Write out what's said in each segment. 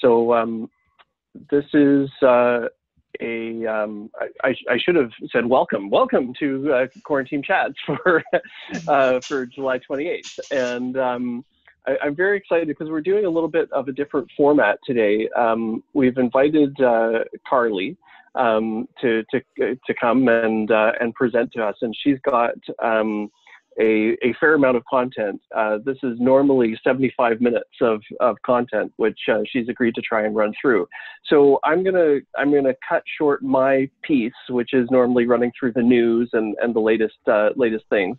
So this is I should have said welcome to Quarantine Chats for July 28th, and I'm very excited because we're doing a little bit of a different format today. We've invited Karley to come and present to us, and she's got a fair amount of content. This is normally 75 minutes of content, which she's agreed to try and run through. So I'm gonna cut short my piece, which is normally running through the news and the latest things.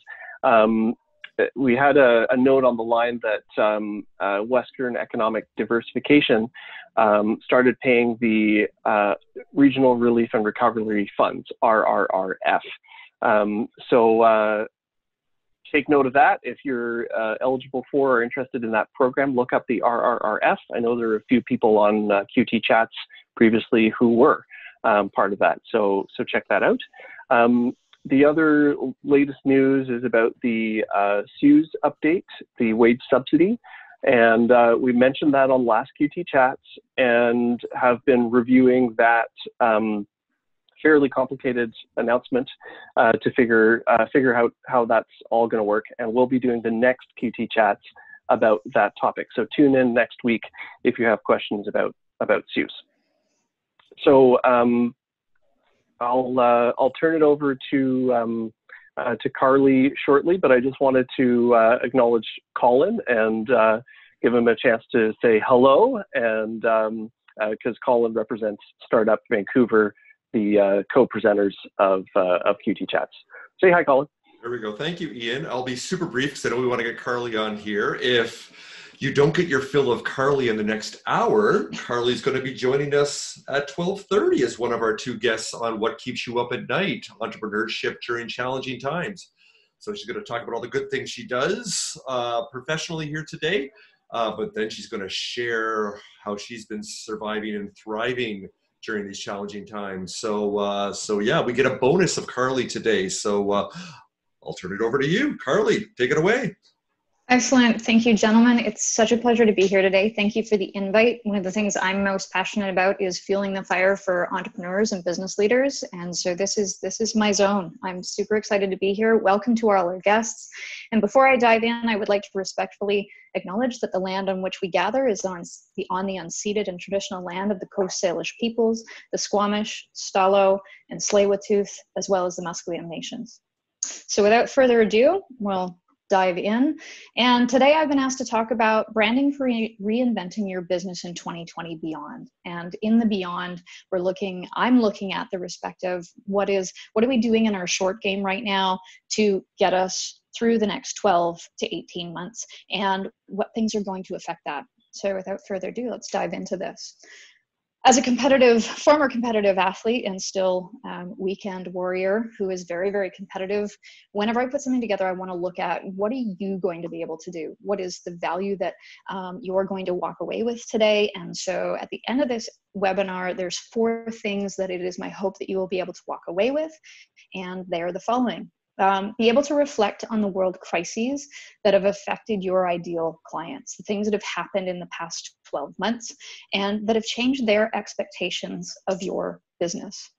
We had a note on the line that Western Economic Diversification started paying the Regional Relief and Recovery Funds, RRRF. So take note of that. If you're eligible for or interested in that program, look up the RRRF. I know there are a few people on QT Chats previously who were part of that, so check that out. The other latest news is about the CEWS update, the wage subsidy, and we mentioned that on last QT Chats and have been reviewing that fairly complicated announcement to figure out how that's all going to work, and we'll be doing the next QT Chats about that topic. So tune in next week if you have questions about CEWS. So I'll turn it over to Karley shortly, but I just wanted to acknowledge Colin and give him a chance to say hello, and because Colin represents Startup Vancouver, the co-presenters of QT Chats. Say hi, Colin. There we go. Thank you, Ian. I'll be super brief because I know we want to get Karley on here. If you don't get your fill of Karley in the next hour, Karley's going to be joining us at 12:30 as one of our two guests on What Keeps You Up at Night, Entrepreneurship During Challenging Times. So she's going to talk about all the good things she does professionally here today, but then she's going to share how she's been surviving and thriving during these challenging times. So yeah, we get a bonus of Karley today. So I'll turn it over to you. Karley, take it away. Excellent. Thank you, gentlemen. It's such a pleasure to be here today. Thank you for the invite. One of the things I'm most passionate about is fueling the fire for entrepreneurs and business leaders. And so this is my zone. I'm super excited to be here. Welcome to all our guests. And before I dive in, I would like to respectfully acknowledge that the land on which we gather is on the unceded and traditional land of the Coast Salish peoples, the Squamish, Stalo, and Tsleil-Waututh, as well as the Musqueam nations. So without further ado, we'll dive in. And today I've been asked to talk about branding for reinventing your business in 2020 beyond. And in the beyond, I'm looking at the respective, what are we doing in our short game right now to get us through the next 12 to 18 months, and what things are going to affect that. So without further ado, let's dive into this. As a former competitive athlete and still weekend warrior who is very, very competitive, whenever I put something together, I want to look at what are you going to be able to do? What is the value that you're going to walk away with today? And so at the end of this webinar, there's 4 things that it is my hope that you will be able to walk away with. And they are the following. Be able to reflect on the world crises that have affected your ideal clients, the things that have happened in the past 12 months and that have changed their expectations of your business.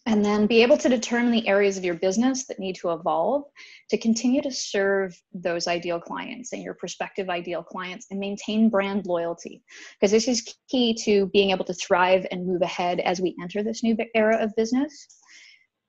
And then be able to determine the areas of your business that need to evolve to continue to serve those ideal clients and your prospective ideal clients and maintain brand loyalty, because this is key to being able to thrive and move ahead as we enter this new era of business.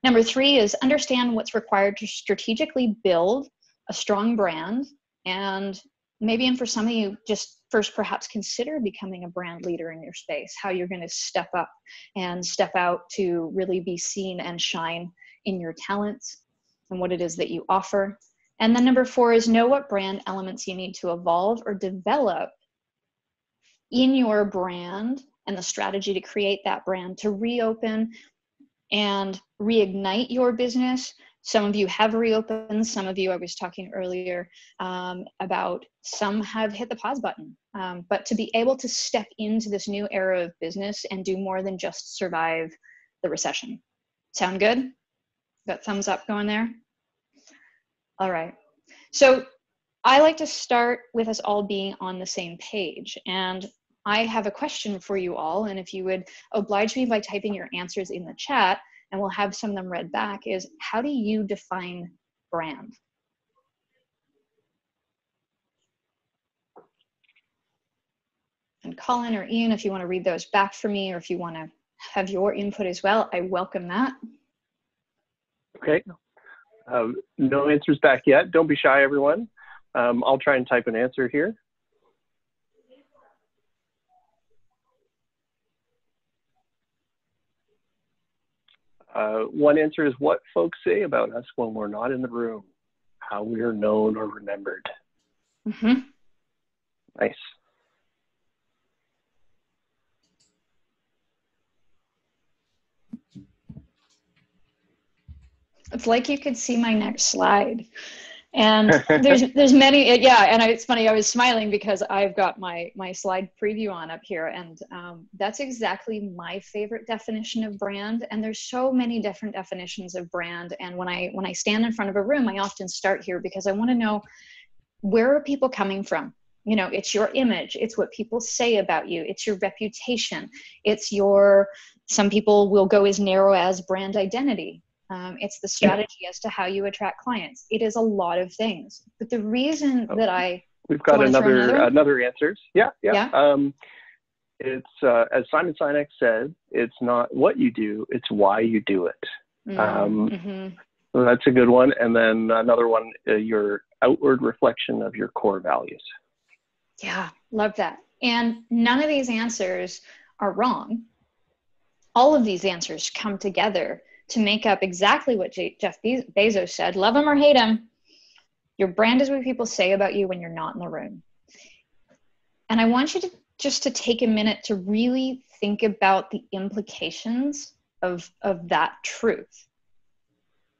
Number 3 is understand what's required to strategically build a strong brand, and maybe, and for some of you, just first perhaps consider becoming a brand leader in your space, how you're going to step up and step out to really be seen and shine in your talents and what it is that you offer. And then number 4 is know what brand elements you need to evolve or develop in your brand and the strategy to create that brand to reopen and reignite your business. Some of you have reopened, some of you, I was talking earlier about, some have hit the pause button. But to be able to step into this new era of business and do more than just survive the recession. Sound good? Got thumbs up going there? All right. So I like to start with us all being on the same page. And I have a question for you all, and if you would oblige me by typing your answers in the chat, and we'll have some of them read back, is how do you define brand? And Colin or Ian, if you want to read those back for me, or if you want to have your input as well, I welcome that. Okay. No answers back yet. Don't be shy, everyone. I'll try and type an answer here. One answer is what folks say about us when we're not in the room, how we are known or remembered. Mm-hmm. Nice. It's like you could see my next slide. And there's many, yeah, and it's funny, I was smiling because I've got my slide preview on up here, and that's exactly my favorite definition of brand. And there's so many different definitions of brand. And when I stand in front of a room, I often start here because I want to know, where are people coming from? You know, it's your image, it's what people say about you, it's your reputation, it's your, some people will go as narrow as brand identity. It's the strategy as to how you attract clients. It is a lot of things. But the reason that we've got another answers. Yeah. It's as Simon Sinek said, it's not what you do, it's why you do it. So that's a good one. And then another one, your outward reflection of your core values. Yeah, love that. And none of these answers are wrong. All of these answers come together to make up exactly what Jeff Bezos said. Love him or hate him, your brand is what people say about you when you're not in the room. And I want you to just to take a minute to really think about the implications of that truth.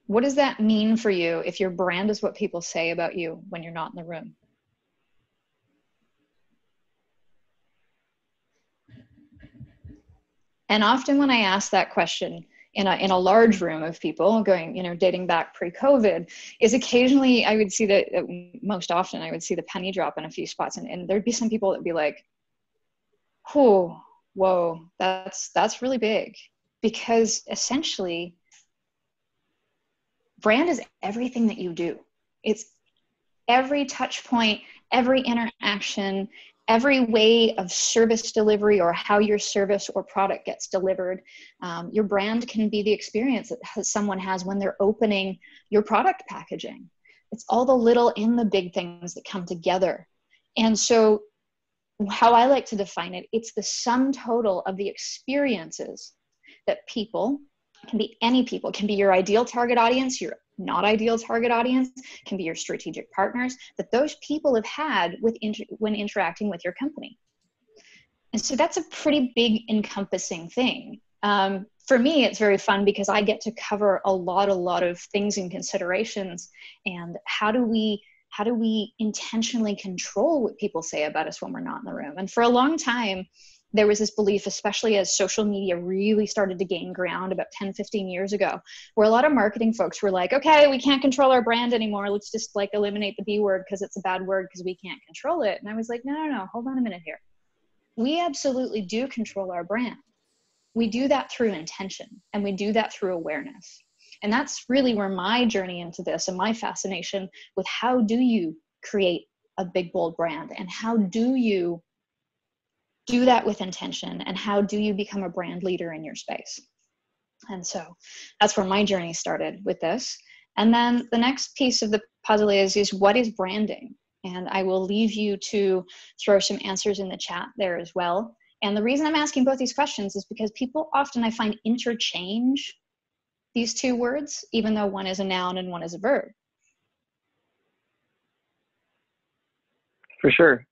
What does that mean for you if your brand is what people say about you when you're not in the room? And often when I ask that question in a large room of people going, you know, dating back pre-COVID, is occasionally I would see that, most often I would see the penny drop in a few spots, and there'd be some people that'd be like, oh, whoa, that's really big. Because essentially, brand is everything that you do. It's every touch point, every interaction, every way of service delivery or how your service or product gets delivered. Your brand can be the experience that someone has when they're opening your product packaging. It's all the little and the big things that come together. And so how I like to define it, it's the sum total of the experiences that people, can be any people, can be your ideal target audience, your not ideal target audience, can be your strategic partners, that those people have had when interacting with your company. And so that's a pretty big encompassing thing. For me, it's very fun because I get to cover a lot of things and considerations. And how do we intentionally control what people say about us when we're not in the room? And for a long time, there was this belief, especially as social media really started to gain ground about 10, 15 years ago, where a lot of marketing folks were like, okay, we can't control our brand anymore. Let's just like eliminate the B word because it's a bad word because we can't control it. And I was like, no, hold on a minute here. We absolutely do control our brand. We do that through intention, and we do that through awareness. And that's really where my journey into this and my fascination with how do you create a big, bold brand, and how do you do that with intention, and how do you become a brand leader in your space? And so that's where my journey started with this. And then the next piece of the puzzle is what is branding? And I will leave you to throw some answers in the chat there as well. And the reason I'm asking both these questions is because people often, I find, interchange these two words, even though one is a noun and one is a verb. For sure.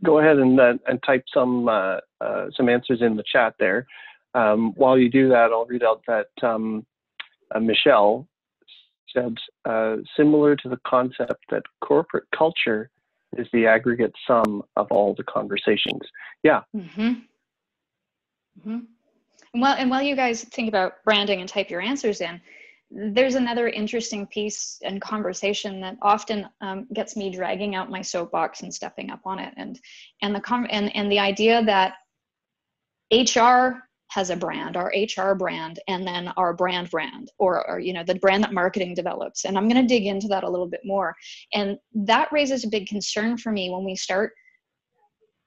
Go ahead and type some answers in the chat there. While you do that, I'll read out that Michelle said, similar to the concept that corporate culture is the aggregate sum of all the conversations. Yeah. And while you guys think about branding and type your answers in, there's another interesting piece and conversation that often gets me dragging out my soapbox and stepping up on it, and the idea that HR has a brand, our HR brand, and then our brand, or you know, the brand that marketing develops. And I'm going to dig into that a little bit more. And that raises a big concern for me when we start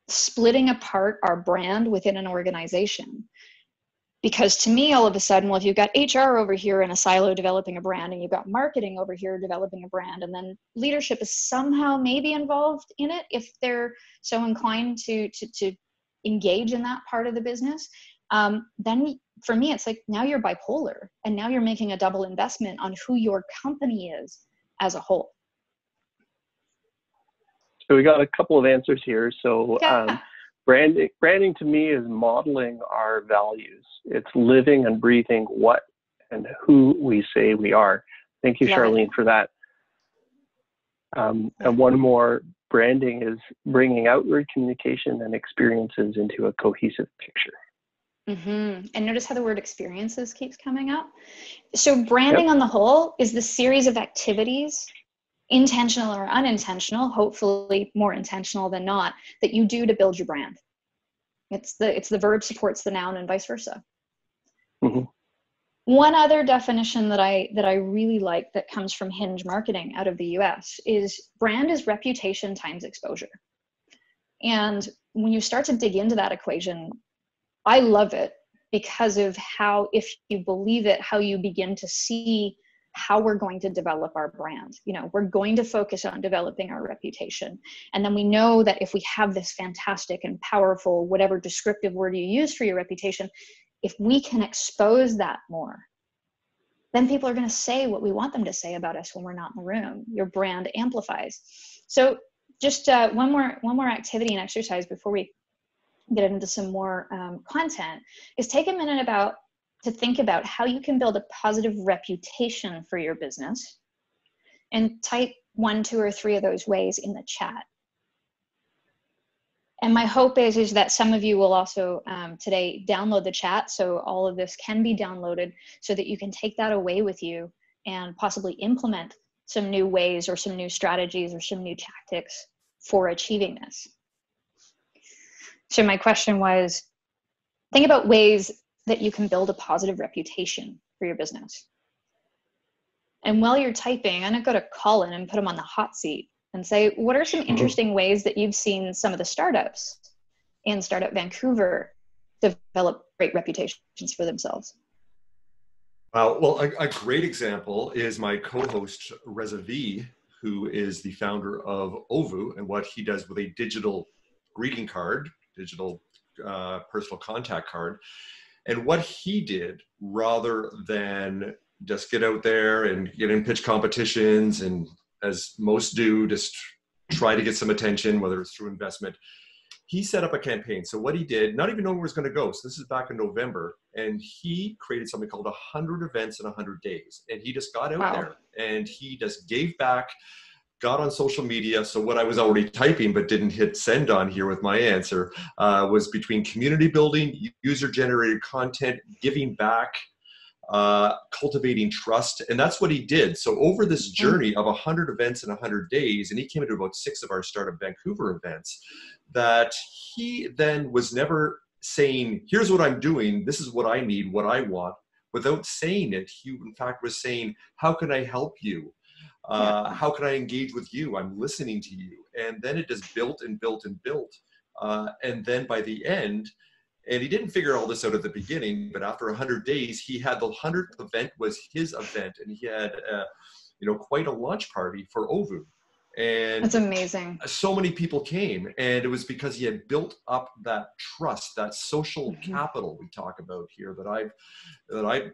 splitting apart our brand within an organization. Because to me, all of a sudden, well, if you've got HR over here in a silo developing a brand, and you've got marketing over here developing a brand, and then leadership is somehow maybe involved in it if they're so inclined to engage in that part of the business, then for me, it's like, now you're bipolar, and now you're making a double investment on who your company is as a whole. So we got a couple of answers here. So Yeah. branding to me is modeling our values. It's living and breathing what and who we say we are. Thank you, Love Charlene, it. for that. And one more, branding is bringing outward communication and experiences into a cohesive picture. Mm-hmm. And notice how the word experiences keeps coming up. So branding on the whole is the series of activities, intentional or unintentional, hopefully more intentional than not, that you do to build your brand. It's the verb supports the noun and vice versa. Mm-hmm. One other definition that I really like that comes from Hinge Marketing out of the US is brand is reputation times exposure. And when you start to dig into that equation, I love it because of how, if you believe it, how you begin to see how we're going to develop our brand. You know, we're going to focus on developing our reputation. And then we know that if we have this fantastic and powerful, whatever descriptive word you use for your reputation, if we can expose that more, then people are going to say what we want them to say about us when we're not in the room. Your brand amplifies. So just one more activity and exercise before we get into some more content is take a minute to think about how you can build a positive reputation for your business, and type 1, 2, or 3 of those ways in the chat. And my hope is that some of you will also today download the chat, so all of this can be downloaded so that you can take that away with you and possibly implement some new ways or some new strategies or some new tactics for achieving this. So my question was, think about ways that you can build a positive reputation for your business. And while you're typing, I'm going to go to Colin and put him on the hot seat and say, what are some interesting ways that you've seen some of the startups in Startup Vancouver develop great reputations for themselves? Well, a great example is my co-host, Reza V, who is the founder of Ovu, and what he does with a digital greeting card, digital personal contact card. And what he did, rather than just get out there and get in pitch competitions and, as most do, just try to get some attention, whether it's through investment, he set up a campaign. So what he did, not even knowing where it was going to go, so this is back in November, and he created something called 100 events in 100 days. And he just got out there and he just gave back, got on social media. So what I was already typing but didn't hit send on here with my answer was between community building, user-generated content, giving back, cultivating trust. And that's what he did. So over this journey of 100 events in 100 days, and he came into about 6 of our Startup Vancouver events, that he then was never saying, here's what I'm doing, this is what I need, what I want. Without saying it, he in fact was saying, how can I help you? How can I engage with you? I'm listening to you. And then it just built and built and built. And then by the end, and he didn't figure all this out at the beginning, but after 100 days, he had the 100th event was his event, and he had, quite a launch party for Ovu. And that's amazing. So many people came, and it was because he had built up that trust, that social capital we talk about here, that I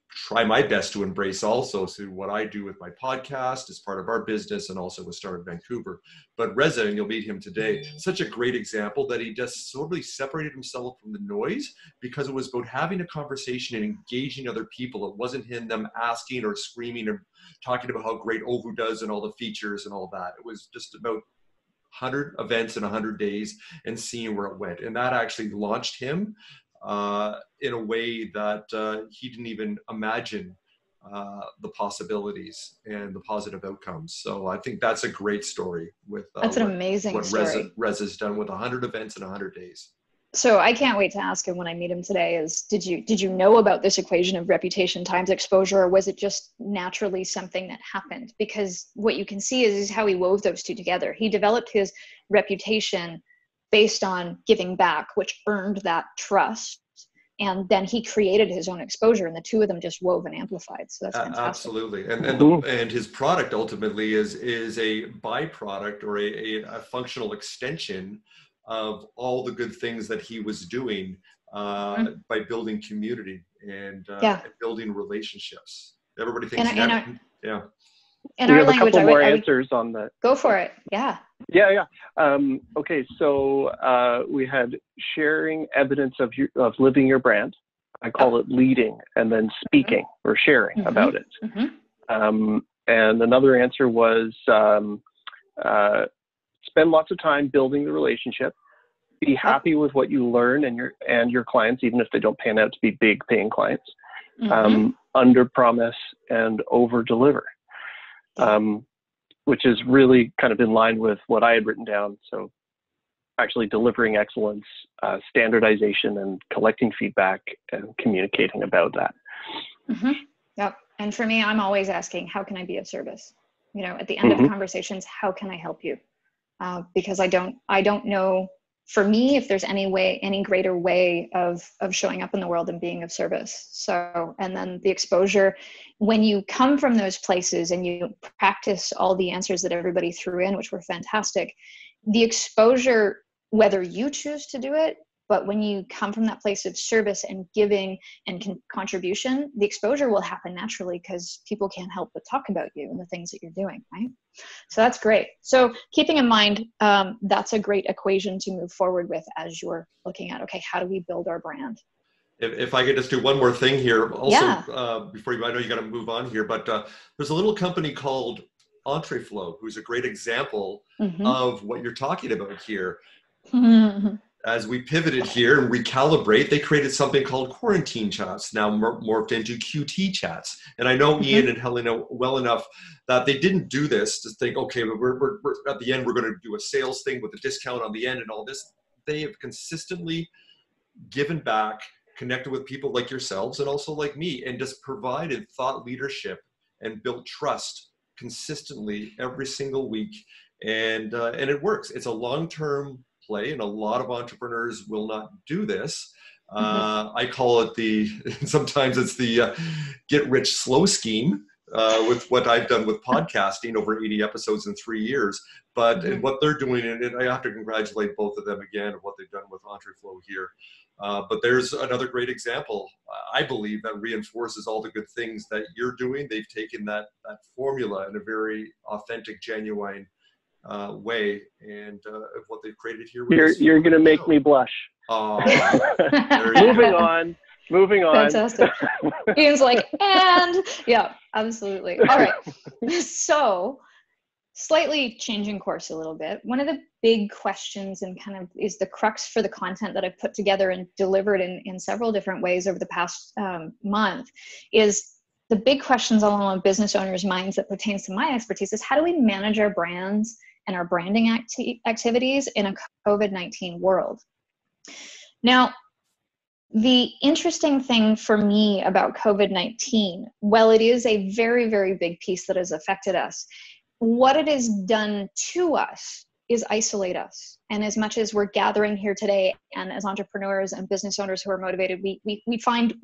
try my best to embrace also through what I do with my podcast as part of our business, and also with Startup Vancouver. But Reza, and you'll meet him today, such a great example that he just totally separated himself from the noise, because it was about having a conversation and engaging other people. It wasn't him, them asking or screaming or talking about how great Ovu does and all the features and all that. It was just about 100 events in 100 days and seeing where it went. And that actually launched him in a way that he didn't even imagine the possibilities and the positive outcomes. So I think that's a great story with that's an amazing story. Rez has done with 100 events in 100 days. So I can't wait to ask him when I meet him today is, did you know about this equation of reputation times exposure, or was it just naturally something that happened? Because what you can see is how he wove those two together. He developed his reputation based on giving back, which earned that trust. And then he created his own exposure, and the two of them just wove and amplified. So that's fantastic. Absolutely. And his product ultimately is a byproduct or a functional extension of all the good things that he was doing by building community and building relationships. Everybody thinks, yeah. In we our have language, a couple more answers on that. Go for it. Yeah. Yeah. Okay, so we had sharing evidence of living your brand. I call it leading, and then speaking or sharing about it. And another answer was spend lots of time building the relationship. Be happy with what you learn and your clients, even if they don't pan out to be big paying clients. Under promise and over deliver. Which is really kind of in line with what I had written down. So actually delivering excellence, standardization, and collecting feedback and communicating about that. Yep. And for me, I'm always asking, how can I be of service? You know, at the end of the conversations, how can I help you? Because I don't know, for me, if there's any greater way of showing up in the world and being of service. So, and then the exposure, when you come from those places and you practice all the answers that everybody threw in, which were fantastic, the exposure, whether you choose to do it, but when you come from that place of service and giving and contribution, the exposure will happen naturally because people can't help but talk about you and the things that you're doing, right? So that's great. So keeping in mind, that's a great equation to move forward with as you're looking at, okay, how do we build our brand? If I could just do one more thing here, also, before I know you got to move on here, but there's a little company called Entreflow, who's a great example of what you're talking about here. As we pivoted here and recalibrate, they created something called quarantine chats, now morphed into QT chats. And I know Ian and Helena well enough that they didn't do this to think, okay, but we're at the end, we're going to do a sales thing with a discount on the end and all this. They have consistently given back, connected with people like yourselves and also like me, and just provided thought leadership and built trust consistently every single week. And it works. It's a long-term play, and a lot of entrepreneurs will not do this. I call it sometimes it's the get rich slow scheme with what I've done with podcasting, over 80 episodes in 3 years. But and what they're doing, and I have to congratulate both of them again of what they've done with Entreflow here. But there's another great example, I believe, that reinforces all the good things that you're doing. They've taken that formula in a very authentic, genuine way, and what they've created here. You're going to make me blush. Oh, moving on. Fantastic. Ian's like, and yeah, absolutely. All right. So slightly changing course a little bit. One of the big questions and kind of is the crux for the content that I've put together and delivered in several different ways over the past month is the big questions along business owners' minds that pertains to my expertise is how do we manage our brands and our branding activities in a COVID-19 world? Now, the interesting thing for me about COVID-19, well, it is a very, very big piece that has affected us. What it has done to us is isolate us. And as much as we're gathering here today, and as entrepreneurs and business owners who are motivated, we find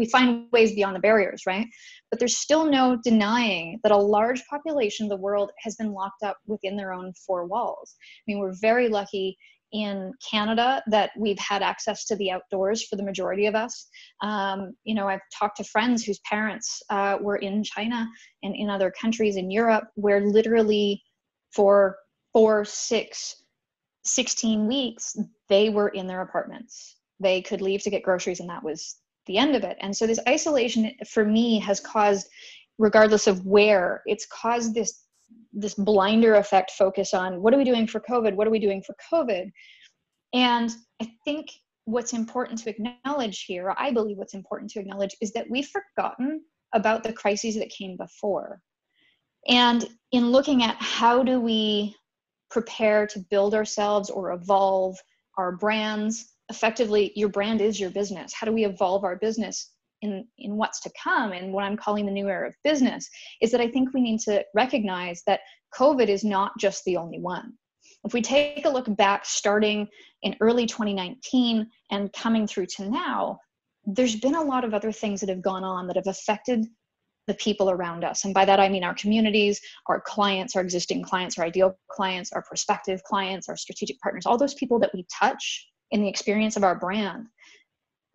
ways beyond the barriers, right? But there's still no denying that a large population of the world has been locked up within their own four walls. I mean, we're very lucky in Canada that we've had access to the outdoors for the majority of us. You know, I've talked to friends whose parents were in China and in other countries in Europe where literally for 4, 6, 16 weeks, they were in their apartments. They could leave to get groceries and that was the end of it. And so this isolation for me has caused, regardless of where, it's caused this blinder effect focus on what are we doing for COVID? What are we doing for COVID? And I think what's important to acknowledge here, I believe what's important to acknowledge is that we've forgotten about the crises that came before. And in looking at how do we prepare to build ourselves or evolve our brands, effectively, your brand is your business. How do we evolve our business in what's to come, and what I'm calling the new era of business, is that I think we need to recognize that COVID is not just the only one. If we take a look back starting in early 2019 and coming through to now, there's been a lot of other things that have gone on that have affected the people around us. And by that, I mean our communities, our clients, our existing clients, our ideal clients, our prospective clients, our strategic partners, all those people that we touch in the experience of our brand.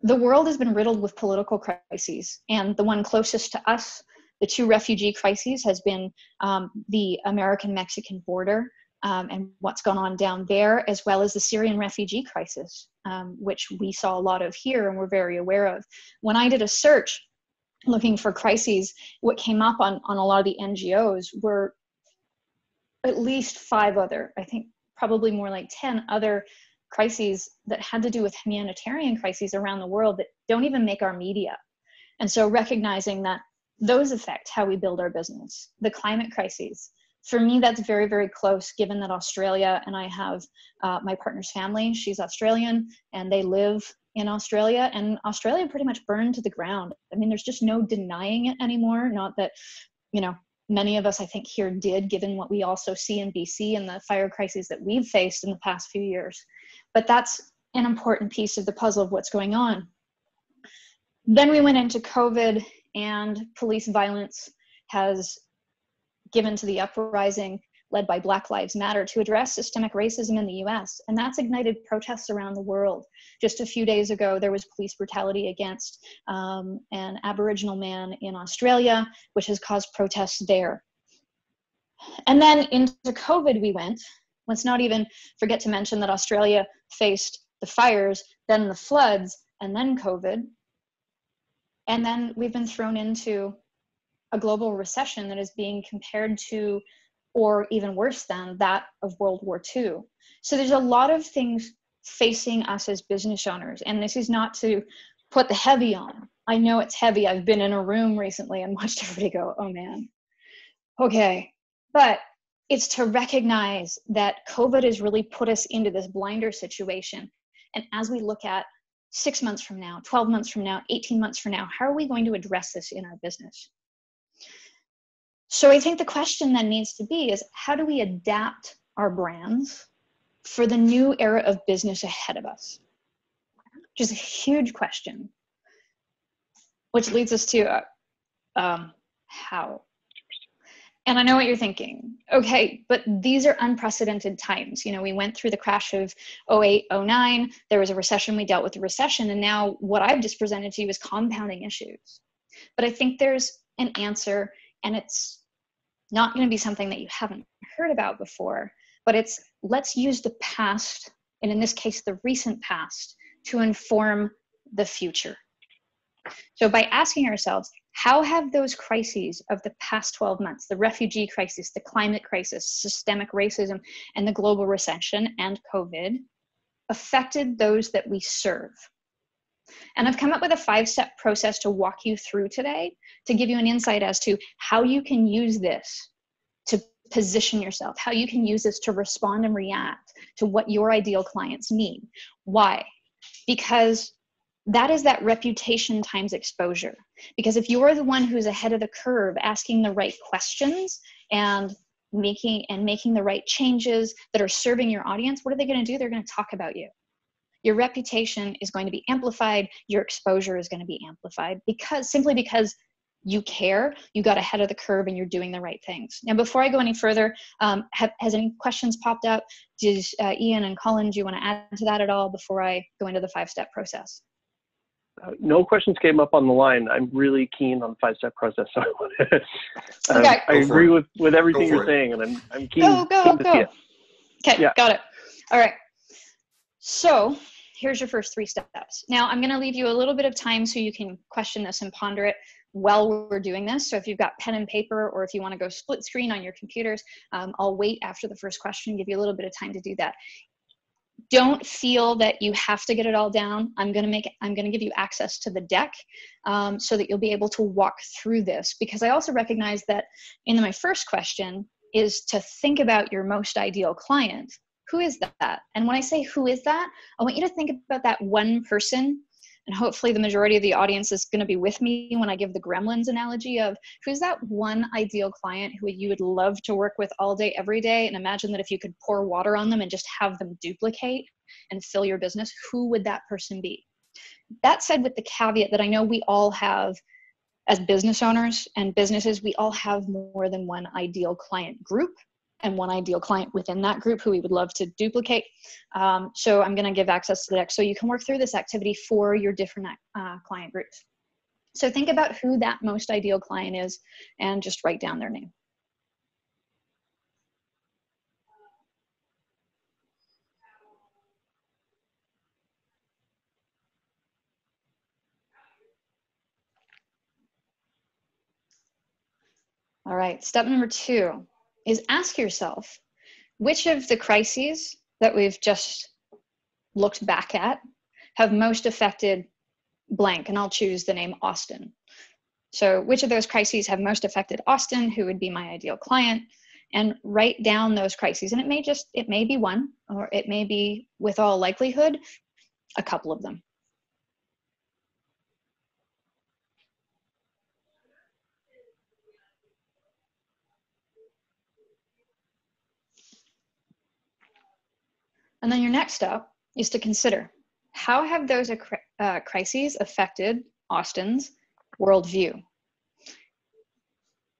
The world has been riddled with political crises, and the one closest to us, the two refugee crises, has been the American-Mexican border and what's gone on down there, as well as the Syrian refugee crisis, which we saw a lot of here and we're very aware of. When I did a search looking for crises, what came up on a lot of the NGOs were at least 5 other, I think probably more like 10 other crises that had to do with humanitarian crises around the world that don't even make our media. And so recognizing that those affect how we build our business. The climate crises, for me, that's very, very close, given that Australia, and I have my partner's family, she's Australian, and they live in Australia, and Australia pretty much burned to the ground. I mean, there's just no denying it anymore. Not that, you know, many of us, I think, here did, given what we also see in BC and the fire crises that we've faced in the past few years. But that's an important piece of the puzzle of what's going on. Then we went into COVID, and police violence has given to the uprising led by Black Lives Matter to address systemic racism in the US. And that's ignited protests around the world. Just a few days ago, there was police brutality against an Aboriginal man in Australia, which has caused protests there. And then into COVID we went. Let's not even forget to mention that Australia faced the fires, then the floods, and then COVID. And then we've been thrown into a global recession that is being compared to, or even worse than, that of World War II. So there's a lot of things facing us as business owners. And this is not to put the heavy on. I know it's heavy. I've been in a room recently and watched everybody go, oh man, okay. But it's to recognize that COVID has really put us into this blinder situation. And as we look at 6 months from now, 12 months from now, 18 months from now, how are we going to address this in our business? So I think the question then needs to be is, how do we adapt our brands for the new era of business ahead of us? Which is a huge question, which leads us to how. And I know what you're thinking. Okay, but these are unprecedented times. You know, we went through the crash of 08, 09. There was a recession. We dealt with the recession. And now what I've just presented to you is compounding issues. But I think there's an answer, and it's not going to be something that you haven't heard about before, but it's, let's use the past, and in this case, the recent past, to inform the future. So by asking ourselves, how have those crises of the past 12 months, the refugee crisis, the climate crisis, systemic racism, and the global recession and COVID, affected those that we serve? And I've come up with a 5-step process to walk you through today to give you an insight as to how you can use this to position yourself, how you can use this to respond and react to what your ideal clients need. Why? Because that is that reputation times exposure. Because if you're the one who's ahead of the curve, asking the right questions and making the right changes that are serving your audience, what are they going to do? They're going to talk about you. Your reputation is going to be amplified. Your exposure is going to be amplified simply because you care, you got ahead of the curve, and you're doing the right things. Now, before I go any further, has any questions popped up? Does Ian and Colin, do you want to add to that at all before I go into the 5-step process? No questions came up on the line. I'm really keen on the 5-step process, so Okay. I agree with everything you're saying, and I'm keen, keen to see it. Okay, yeah. Got it. All right. So here's your first 3 steps. Now I'm going to leave you a little bit of time so you can question this and ponder it while we're doing this. So if you've got pen and paper, or if you want to go split screen on your computers, I'll wait after the first question, give you a little bit of time to do that. don't feel that you have to get it all down. I'm going to give you access to the deck so that you'll be able to walk through this, because I also recognize that in my first question is to think about your most ideal client. Who is that? And when I say who is that, I want you to think about that one person. And hopefully the majority of the audience is going to be with me when I give the gremlins analogy of who's that one ideal client who you would love to work with all day, every day. And imagine that if you could pour water on them and just have them duplicate and fill your business, who would that person be? That said, with the caveat that I know we all have, as business owners and businesses, we all have more than one ideal client group and one ideal client within that group who we would love to duplicate. So I'm going to give access to the deck so you can work through this activity for your different client groups. So think about who that most ideal client is and just write down their name. All right, step number 2 is ask yourself, which of the crises that we've just looked back at have most affected blank? And I'll choose the name Austin. So which of those crises have most affected Austin? Who would be my ideal client? And write down those crises. And it may be one, or it may be, with all likelihood, a couple of them. And then your next step is to consider, how have those crises affected Austin's worldview?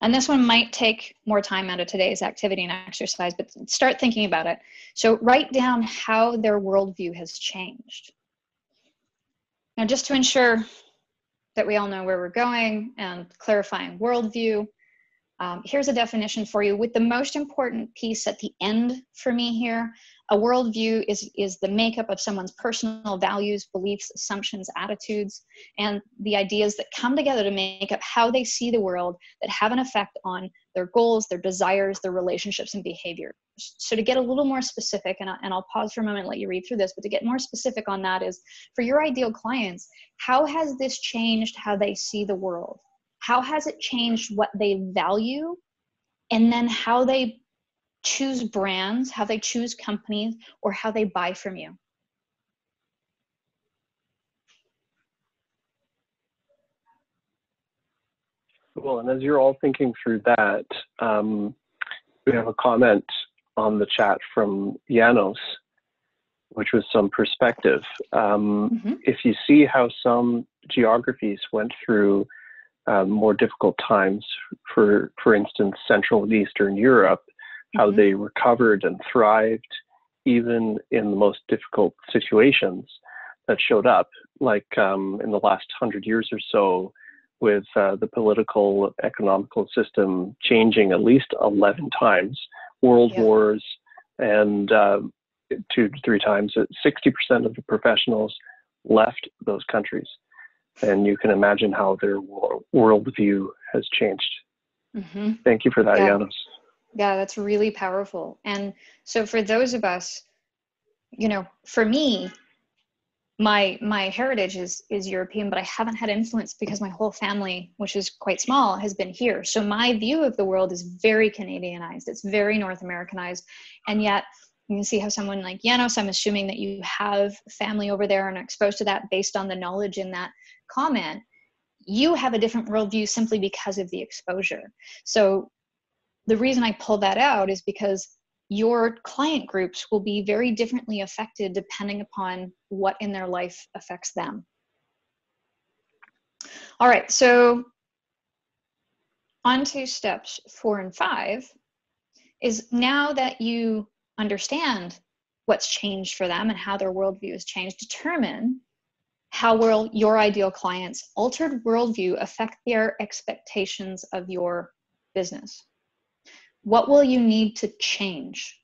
And this one might take more time out of today's activity and exercise, but start thinking about it. So write down how their worldview has changed. Now, just to ensure that we all know where we're going and clarifying worldview, here's a definition for you, with the most important piece at the end for me here. A worldview is the makeup of someone's personal values, beliefs, assumptions, attitudes, and the ideas that come together to make up how they see the world that have an effect on their goals, their desires, their relationships, and behaviors. So to get a little more specific, and I'll pause for a moment and let you read through this, but to get more specific on that is, for your ideal clients, how has this changed how they see the world? How has it changed what they value? And then how they choose brands, how they choose companies, or how they buy from you. Cool. And as you're all thinking through that, we have a comment on the chat from Janos, which was some perspective. If you see how some geographies went through more difficult times, for instance, Central and Eastern Europe, how they recovered and thrived even in the most difficult situations that showed up, like in the last 100 years or so, with the political, economical system changing at least 11 times, world wars, and 2 to 3 times, 60% of the professionals left those countries. And you can imagine how their worldview has changed. Thank you for that, Janos. Yeah, that's really powerful. And so for those of us, you know, for me, my heritage is European, but I haven't had influence because my whole family, which is quite small, has been here. So my view of the world is very Canadianized. It's very North Americanized. And yet you can see how someone like Janos, I'm assuming that you have family over there and are exposed to that based on the knowledge in that comment. You have a different worldview simply because of the exposure. So the reason I pull that out is because your client groups will be very differently affected depending upon what in their life affects them. All right, so on to steps 4 and 5 is, now that you understand what's changed for them and how their worldview has changed, determine how will your ideal clients' altered worldview affect their expectations of your business. What will you need to change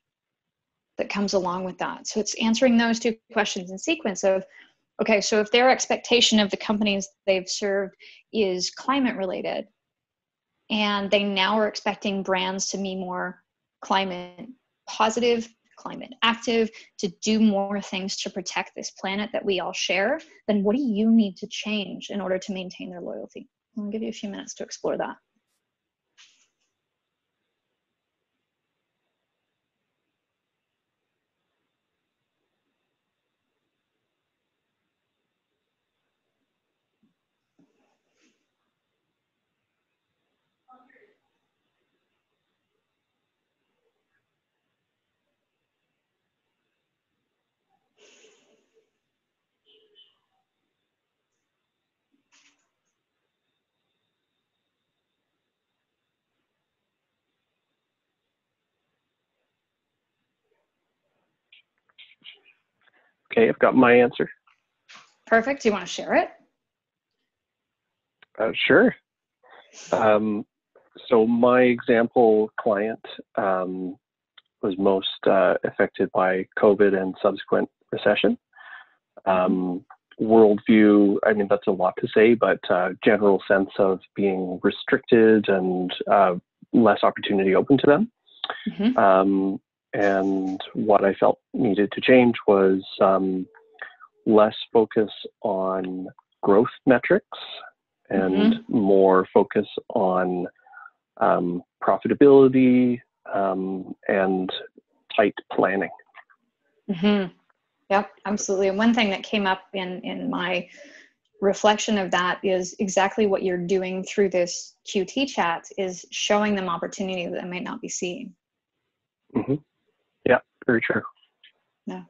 that comes along with that? So it's answering those 2 questions in sequence of, okay, so if their expectation of the companies they've served is climate related, and they now are expecting brands to be more climate positive, climate active, to do more things to protect this planet that we all share, then what do you need to change in order to maintain their loyalty? I'll give you a few minutes to explore that. Okay, I've got my answer. Perfect. Do you want to share it? Sure. So my example client was most affected by COVID and subsequent recession. Worldview, I mean, that's a lot to say, but general sense of being restricted and less opportunity open to them. And what I felt needed to change was less focus on growth metrics and more focus on profitability and tight planning. Yep, absolutely. And one thing that came up in my reflection of that is exactly what you're doing through this QT chat, is showing them opportunity that they might not be seeing. Yeah, very true. Yeah.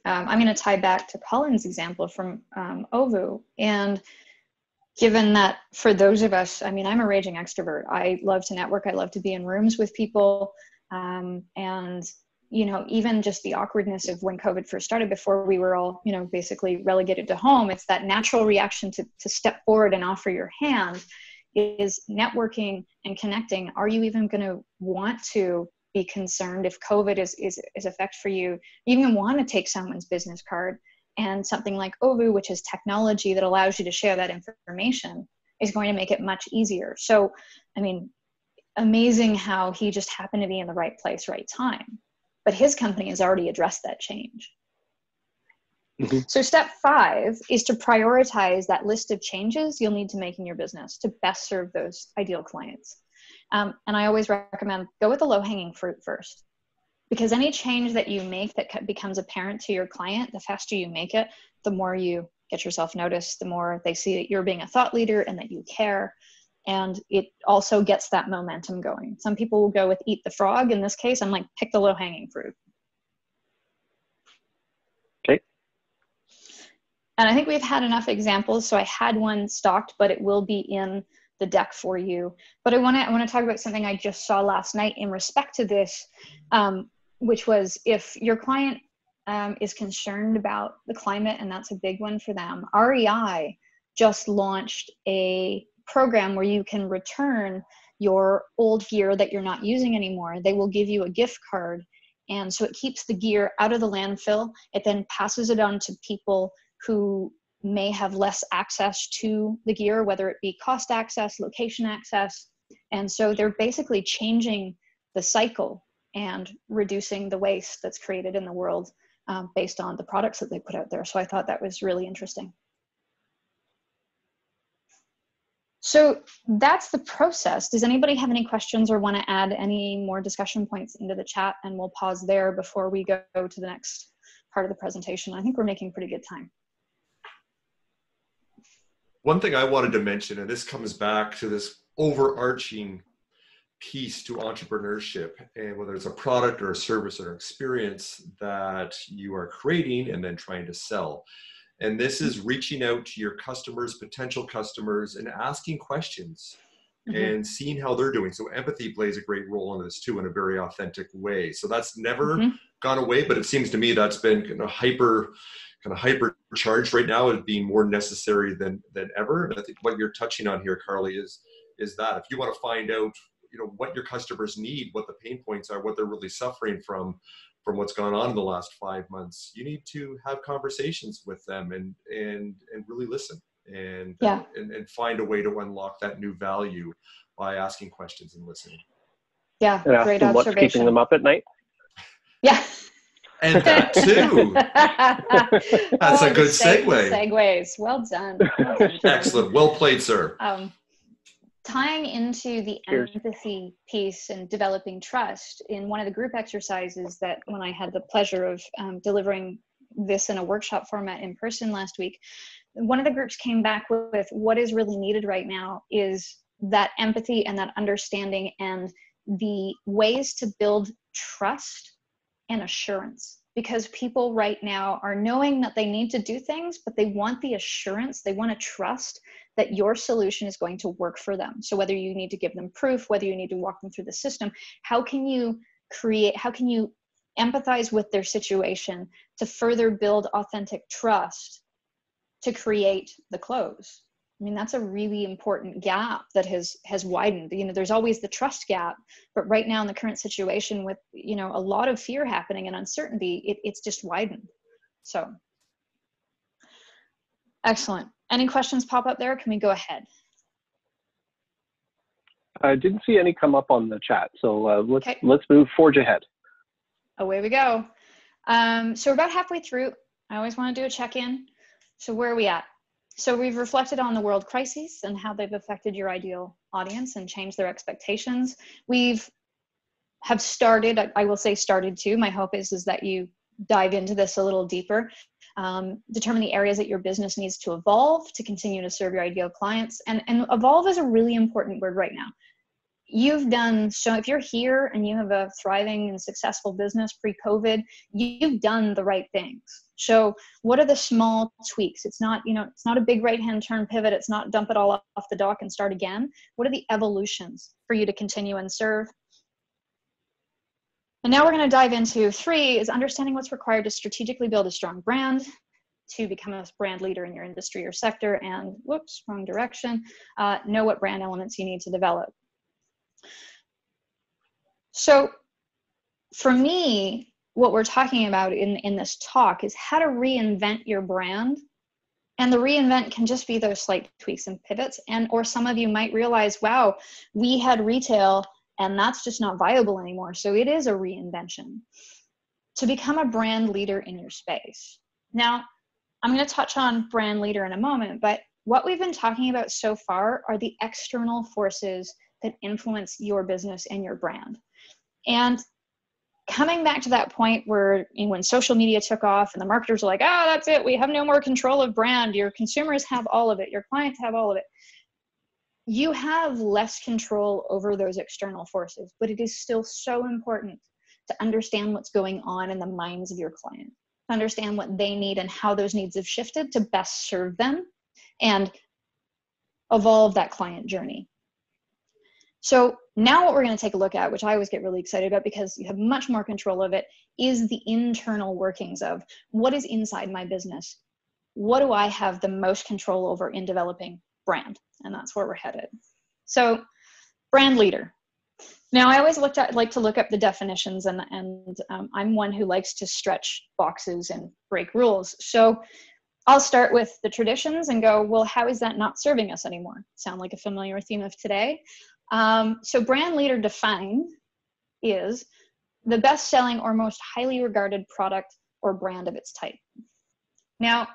I'm going to tie back to Colin's example from OVU. And given that for those of us, I mean, I'm a raging extrovert. I love to network. I love to be in rooms with people. And, you know, even just the awkwardness of when COVID first started, before we were all, you know, basically relegated to home, it's that natural reaction to step forward and offer your hand is networking and connecting. Are you even going to want to be concerned if COVID is effect for you? You even want to take someone's business card, and something like OVU, which is technology that allows you to share that information, is going to make it much easier. So, I mean, amazing how he just happened to be in the right place, right time. But his company has already addressed that change. So step 5 is to prioritize that list of changes you'll need to make in your business to best serve those ideal clients. And I always recommend go with the low-hanging fruit first, because any change that you make that becomes apparent to your client, the faster you make it, the more you get yourself noticed, the more they see that you're being a thought leader and that you care. And it also gets that momentum going. Some people will go with eat the frog. In this case, I'm like, pick the low-hanging fruit. Okay. And I think we've had enough examples. So I had one stocked, but it will be in the deck for you. But I want to talk about something I just saw last night in respect to this, which was if your client is concerned about the climate, and that's a big one for them, REI just launched a program where you can return your old gear that you're not using anymore. They will give you a gift card. And so it keeps the gear out of the landfill. It then passes it on to people who may have less access to the gear, whether it be cost access, location access. And so they're basically changing the cycle and reducing the waste that's created in the world based on the products that they put out there. So I thought that was really interesting. So that's the process. Does anybody have any questions or want to add any more discussion points into the chat? And we'll pause there before we go to the next part of the presentation. I think we're making pretty good time. One thing I wanted to mention, and this comes back to this overarching piece to entrepreneurship, and whether it's a product or a service or experience that you are creating and then trying to sell. And this is reaching out to your customers, potential customers, and asking questions and seeing how they're doing. So empathy plays a great role in this too, in a very authentic way. So that's never gone away, but it seems to me that's been kind of hyper charged right now, as being more necessary than ever. And I think what you're touching on here, Karley, is that if you want to find out, you know, what your customers need, what the pain points are, what they're really suffering from what's gone on in the last 5 months, you need to have conversations with them and really listen and find a way to unlock that new value by asking questions and listening. Yeah, And ask great them what's keeping observation. them up at night. Yeah. And that too. That's a good segue. Segues. Well done. Well done, Excellent. Well played, sir. Tying into the Cheers. empathy piece and developing trust, in one of the group exercises that when I had the pleasure of delivering this in a workshop format in person last week, one of the groups came back with what is really needed right now is that empathy and that understanding and the ways to build trust and assurance, because people right now are knowing that they need to do things, but they want the assurance, they want to trust that your solution is going to work for them. So whether you need to give them proof, whether you need to walk them through the system, how can you empathize with their situation to further build authentic trust to create the close? I mean, that's a really important gap that has widened. You know, there's always the trust gap, but right now in the current situation with, you know, a lot of fear happening and uncertainty, it's just widened. So, excellent. Any questions pop up there? Can we go ahead? I didn't see any come up on the chat, so let's forge ahead. Away we go. So we're about halfway through. I always want to do a check-in. So where are we at? So we've reflected on the world crises and how they've affected your ideal audience and changed their expectations. Have started, I will say started too. My hope is that you dive into this a little deeper. Determine the areas that your business needs to evolve to continue to serve your ideal clients. And evolve is a really important word right now. You've done, so if you're here and you have a thriving and successful business pre-COVID, you've done the right things. So what are the small tweaks? It's not, you know, it's not a big right-hand turn pivot. It's not dump it all off the dock and start again. What are the evolutions for you to continue and serve? And now we're going to dive into 3 is understanding what's required to strategically build a strong brand, to become a brand leader in your industry or sector, and whoops, wrong direction, know what brand elements you need to develop. So for me, what we're talking about in this talk is how to reinvent your brand. And the reinvent can just be those slight tweaks and pivots. Or some of you might realize, wow, we had retail and that's just not viable anymore. So it is a reinvention to become a brand leader in your space. Now, I'm going to touch on brand leader in a moment, but what we've been talking about so far are the external forces that influence your business and your brand. And coming back to that point where when social media took off and the marketers were like, oh, that's it, we have no more control of brand, your consumers have all of it, your clients have all of it. You have less control over those external forces, but it is still so important to understand what's going on in the minds of your client, to understand what they need and how those needs have shifted to best serve them and evolve that client journey. So now what we're going to take a look at, which I always get really excited about because you have much more control of it, is the internal workings of what is inside my business. What do I have the most control over in developing brand? And that's where we're headed. So brand leader. Now I always like to look up the definitions and I'm one who likes to stretch boxes and break rules. So I'll start with the traditions and go, well, how is that not serving us anymore? Sound like a familiar theme of today. So brand leader defined is the best-selling or most highly regarded product or brand of its type. Now,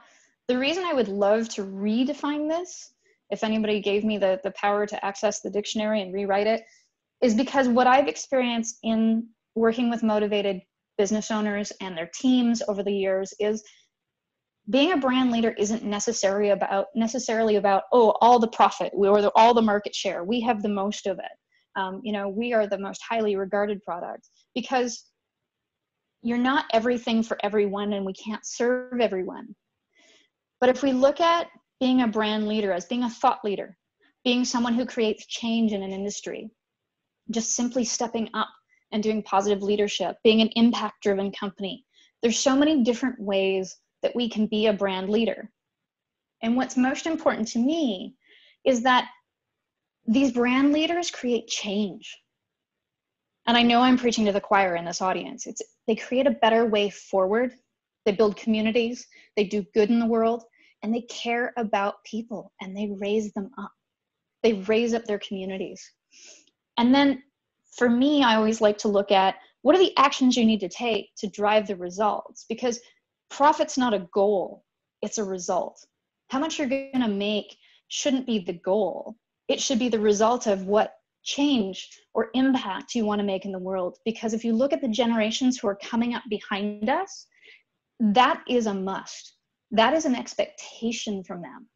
the reason I would love to redefine this, if anybody gave me the power to access the dictionary and rewrite it, is because what I've experienced in working with motivated business owners and their teams over the years is being a brand leader isn't necessarily about, oh, all the profit or all the market share. We have the most of it. We are the most highly regarded product, because you're not everything for everyone and we can't serve everyone. But if we look at being a brand leader as being a thought leader, being someone who creates change in an industry, just simply stepping up and doing positive leadership, being an impact-driven company, there's so many different ways that we can be a brand leader. And what's most important to me is that these brand leaders create change. And I know I'm preaching to the choir in this audience. They create a better way forward. They build communities, they do good in the world, and they care about people and they raise them up. They raise up their communities. And then for me, I always like to look at what are the actions you need to take to drive the results, because profit's not a goal, it's a result. How much you're going to make shouldn't be the goal. It should be the result of what change or impact you want to make in the world. Because if you look at the generations who are coming up behind us, that is a must. That is an expectation from them.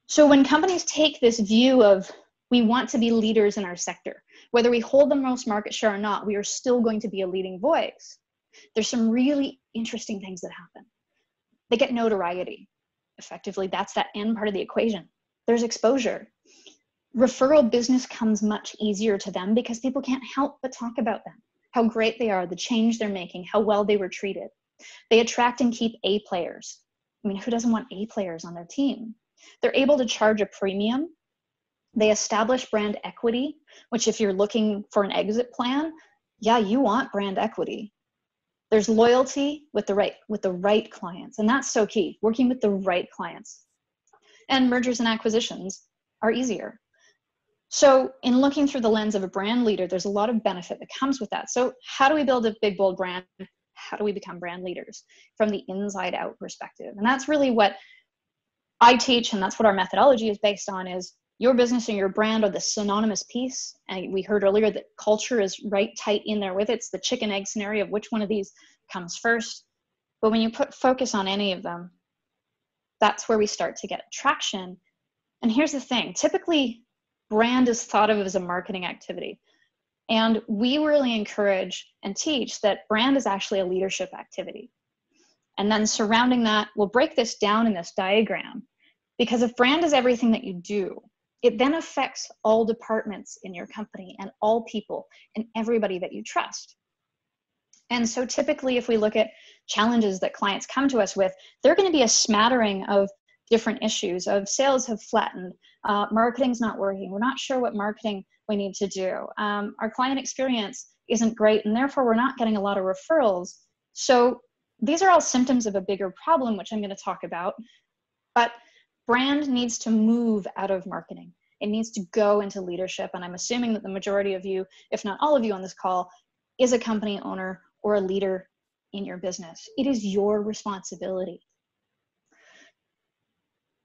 So when companies take this view of we want to be leaders in our sector, whether we hold the most market share or not, we are still going to be a leading voice. There's some really interesting things that happen. They get notoriety. Effectively, that's that end part of the equation. There's exposure. Referral business comes much easier to them because people can't help but talk about them, how great they are, the change they're making, how well they were treated. They attract and keep A players. I mean, who doesn't want A players on their team? They're able to charge a premium. They establish brand equity, which if you're looking for an exit plan, yeah, you want brand equity. There's loyalty with the right clients, and that's so key, working with the right clients. And mergers and acquisitions are easier. So in looking through the lens of a brand leader, there's a lot of benefit that comes with that. So how do we build a big, bold brand? How do we become brand leaders from the inside out perspective? And that's really what I teach, and that's what our methodology is based on, is your business and your brand are the synonymous piece. And we heard earlier that culture is right tight in there with it. It's the chicken egg scenario of which one of these comes first. But when you put focus on any of them, that's where we start to get traction. And here's the thing, typically brand is thought of as a marketing activity. And we really encourage and teach that brand is actually a leadership activity. And then surrounding that, we'll break this down in this diagram, because if brand is everything that you do, it then affects all departments in your company and all people and everybody that you trust. And so typically, if we look at challenges that clients come to us with, they're going to be a smattering of different issues of sales have flattened, marketing's not working, we're not sure what marketing we need to do, our client experience isn't great, and therefore we're not getting a lot of referrals. So these are all symptoms of a bigger problem, which I'm going to talk about. But brand needs to move out of marketing. It needs to go into leadership. And I'm assuming that the majority of you, if not all of you on this call, is a company owner or a leader in your business. It is your responsibility.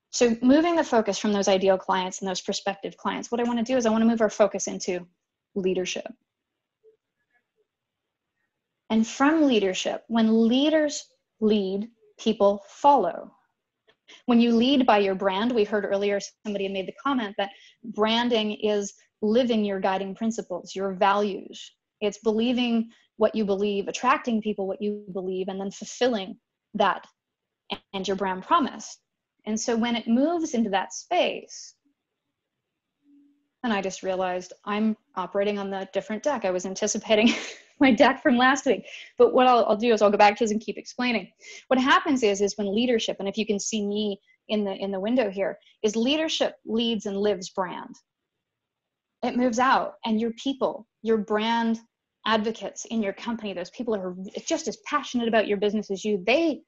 So moving the focus from those ideal clients and those prospective clients, what I want to do is I want to move our focus into leadership. And from leadership, when leaders lead, people follow. When you lead by your brand, we heard earlier somebody had made the comment that branding is living your guiding principles, your values. It's believing what you believe, attracting people what you believe, and then fulfilling that and your brand promise. And so when it moves into that space, and I just realized I'm operating on the different deck. I was anticipating my deck from last week. But what I'll do is I'll go back to this and keep explaining. What happens is when leadership, and if you can see me in the window here, is leadership leads and lives brand. It moves out, and your people, your brand advocates in your company, those people who are just as passionate about your business as you, they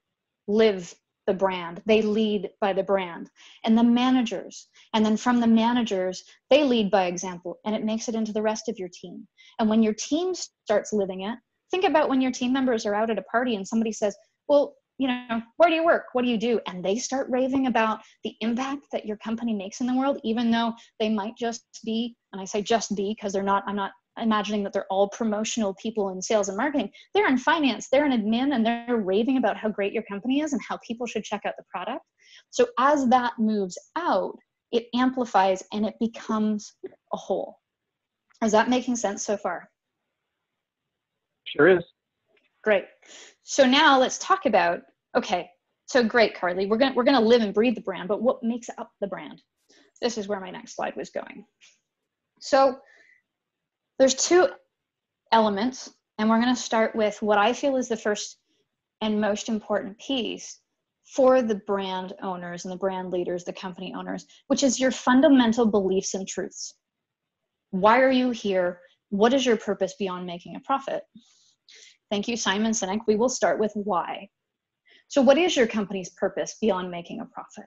live the brand, they lead by the brand. And the managers, and then from the managers, they lead by example, and it makes it into the rest of your team. And when your team starts living it, think about when your team members are out at a party and somebody says, well, you know, where do you work? What do you do? And they start raving about the impact that your company makes in the world, even though they might just be, and I say just be because I'm not imagining that they're all promotional people in sales and marketing. They're in finance, they're in admin, and they're raving about how great your company is and how people should check out the product. So as that moves out, it amplifies and it becomes a whole. Is that making sense so far? Sure is. Great. So now let's talk about, okay, so great, Karley, we're gonna live and breathe the brand, but what makes up the brand? This is where my next slide was going. So there's two elements, and we're going to start with what I feel is the first and most important piece for the brand owners and the brand leaders, the company owners, which is your fundamental beliefs and truths. Why are you here? What is your purpose beyond making a profit? Thank you, Simon Sinek. We will start with why. So what is your company's purpose beyond making a profit?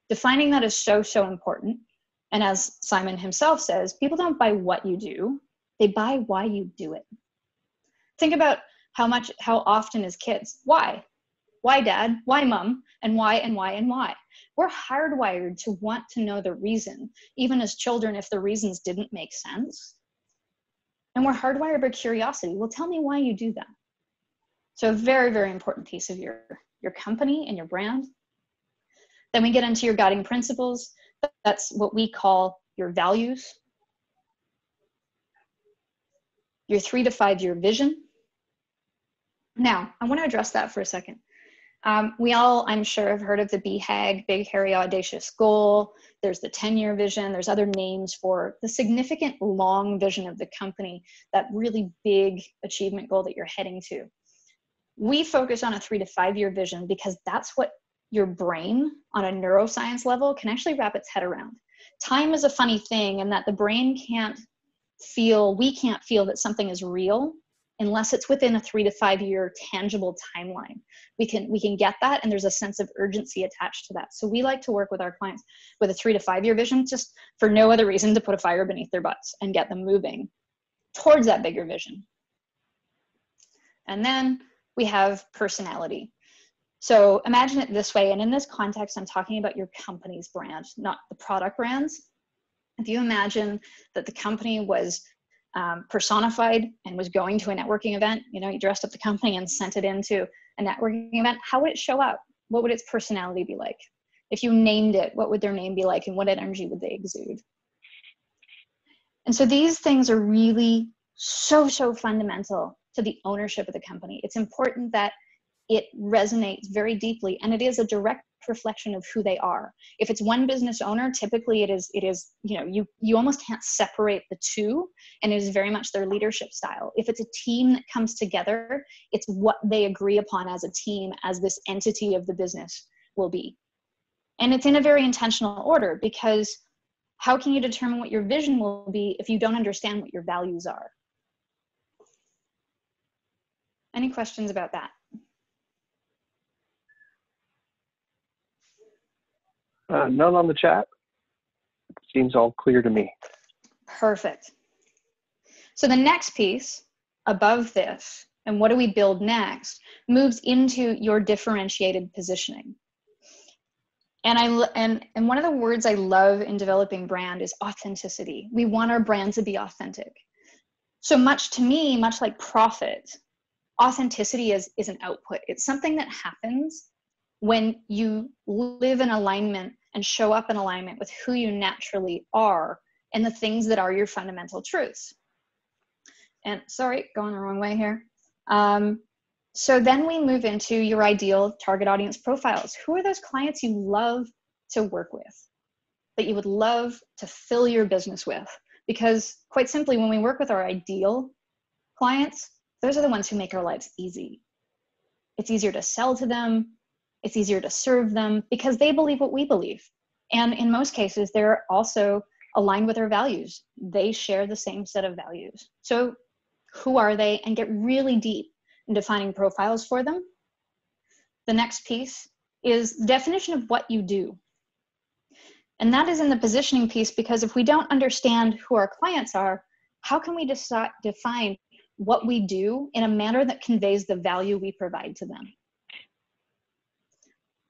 Defining that is so, so important. And as Simon himself says, people don't buy what you do. They buy why you do it. Think about how often as kids, why? Why dad? Why mom? And why, and why, and why? We're hardwired to want to know the reason, even as children, if the reasons didn't make sense. And we're hardwired by curiosity. Well, tell me why you do that. So a very, very important piece of your company and your brand. Then we get into your guiding principles. That's what we call your values. Your 3 to 5 year vision. Now, I want to address that for a second. We all, I'm sure, have heard of the BHAG, Big, Hairy, Audacious Goal. There's the 10-year vision. There's other names for the significant long vision of the company, that really big achievement goal that you're heading to. We focus on a 3 to 5 year vision because that's what your brain on a neuroscience level can actually wrap its head around. Time is a funny thing, in that the brain we can't feel that something is real unless it's within a 3 to 5 year tangible timeline. We can get that, and there's a sense of urgency attached to that. So we like to work with our clients with a 3 to 5 year vision, just for no other reason to put a fire beneath their butts and get them moving towards that bigger vision. And then we have personality. So imagine it this way, and in this context, I'm talking about your company's brand, not the product brands. If you imagine that the company was personified and was going to a networking event, you dressed up the company and sent it into a networking event, how would it show up? What would its personality be like? If you named it, what would their name be like, and what energy would they exude? And so these things are really so fundamental to the ownership of the company. It's important that it resonates very deeply, and it is a direct reflection of who they are. If it's one business owner, typically it is you almost can't separate the two, and it is very much their leadership style. If it's a team that comes together, it's what they agree upon as a team, as this entity of the business will be. And it's in a very intentional order, because how can you determine what your vision will be if you don't understand what your values are? Any questions about that? None on the chat. Seems all clear to me. Perfect. So the next piece above this, and what do we build next, moves into your differentiated positioning. And one of the words I love in developing brand is authenticity. We want our brand to be authentic. So much to me, much like profit, authenticity is an output. It's something that happens when you live in alignment and show up in alignment with who you naturally are and the things that are your fundamental truths. And sorry, going the wrong way here. So then we move into your ideal target audience profiles. Who are those clients you love to work with, that you would love to fill your business with? Because quite simply, when we work with our ideal clients, those are the ones who make our lives easy. It's easier to sell to them. It's easier to serve them because they believe what we believe. And in most cases, they're also aligned with our values. They share the same set of values. So who are they? And get really deep in defining profiles for them. The next piece is the definition of what you do. And that is in the positioning piece, because if we don't understand who our clients are, how can we define what we do in a manner that conveys the value we provide to them?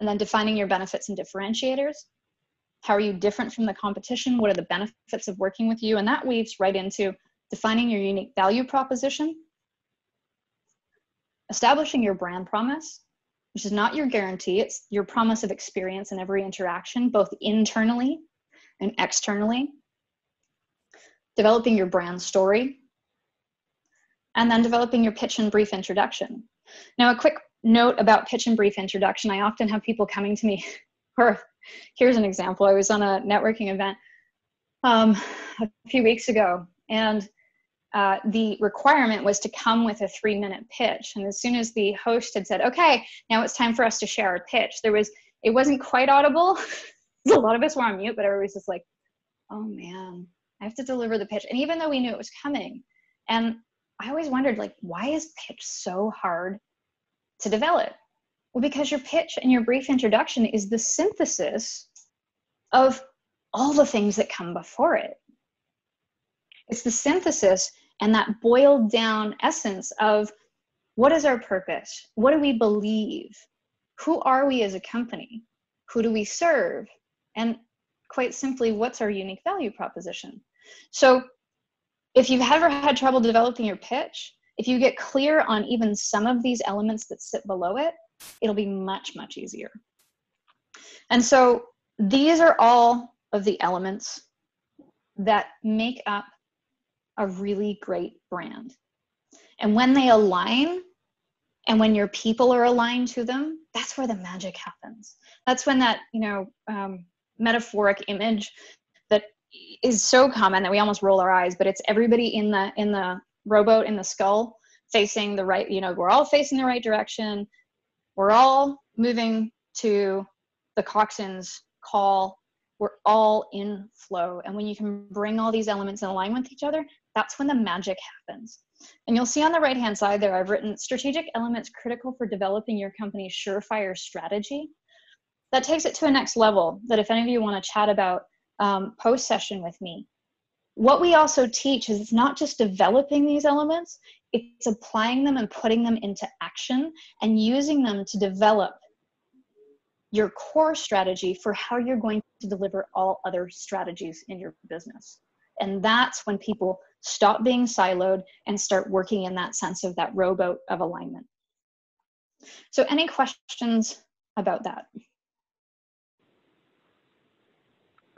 And then defining your benefits and differentiators. How are you different from the competition? What are the benefits of working with you? And that weaves right into defining your unique value proposition. Establishing your brand promise, which is not your guarantee. It's your promise of experience in every interaction, both internally and externally. Developing your brand story. And then developing your pitch and brief introduction. Now, a quick note about pitch and brief introduction. I often have people coming to me, or here's an example. I was on a networking event a few weeks ago, and the requirement was to come with a 3-minute pitch. And as soon as the host had said, okay, now it's time for us to share our pitch, it wasn't quite audible. A lot of us were on mute, but everybody was just like, oh man, I have to deliver the pitch. And even though we knew it was coming, and I always wondered, like, why is pitch so hard to develop? Well, because your pitch and your brief introduction is the synthesis of all the things that come before it. It's the synthesis and that boiled down essence of what is our purpose? What do we believe? Who are we as a company? Who do we serve? And quite simply, what's our unique value proposition? So if you've ever had trouble developing your pitch, if you get clear on even some of these elements that sit below it, it'll be much, much easier. And so these are all of the elements that make up a really great brand. And when they align, and when your people are aligned to them, that's where the magic happens. That's when that, metaphoric image that is so common that we almost roll our eyes, but it's everybody in the rowboat in the skull facing the right, we're all facing the right direction. We're all moving to the coxswain's call. We're all in flow. And when you can bring all these elements in alignment with each other, that's when the magic happens. And you'll see on the right-hand side there, I've written strategic elements critical for developing your company's surefire strategy. That takes it to a next level that if any of you want to chat about post-session with me. What we also teach is it's not just developing these elements, it's applying them and putting them into action and using them to develop your core strategy for how you're going to deliver all other strategies in your business. And that's when people stop being siloed and start working in that sense of that rowboat of alignment. So any questions about that?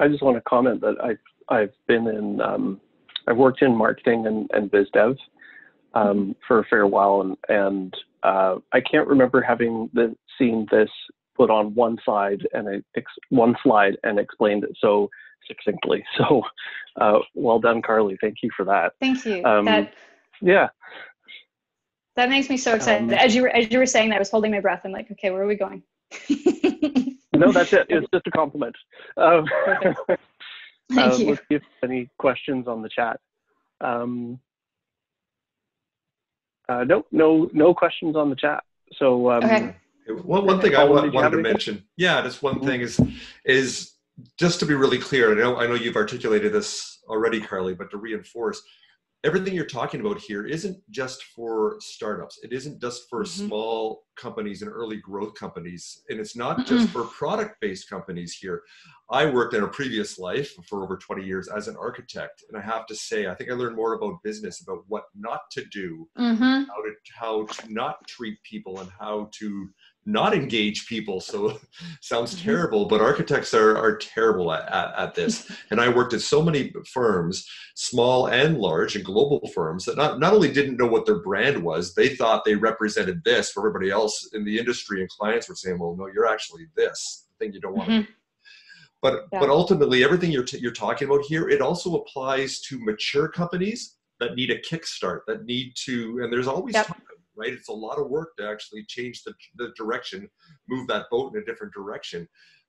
I just want to comment that I've been in, I've worked in marketing and biz dev for a fair while, and I can't remember seen this put on one slide and explained it so succinctly. So well done, Karley. Thank you for that. Thank you. Yeah. That makes me so excited. As you were saying that, I was holding my breath. I'm like, okay, where are we going? No, that's it. It's just a compliment. Perfect. Thank you. Let's see if any questions on the chat. No questions on the chat. So okay. One thing I wanted to mention, just one thing is just to be really clear. I know you've articulated this already, Karley, but to reinforce, everything you're talking about here isn't just for startups. It isn't just for small companies and early growth companies. And it's not just for product-based companies here. I worked in a previous life for over 20 years as an architect. And I have to say, I think I learned more about business, about what not to do, how to not treat people, and how to not engage people. So sounds terrible, but architects are terrible at this. And I worked at so many firms, small and large and global firms, that not only didn't know what their brand was, they thought they represented this for everybody else in the industry, and clients were saying, well, no, you're actually this thing you don't want to do. But ultimately, everything you're talking about here, it also applies to mature companies that need a kickstart, that need to, and there's always time. Right? It's a lot of work to actually change the direction, move that boat in a different direction.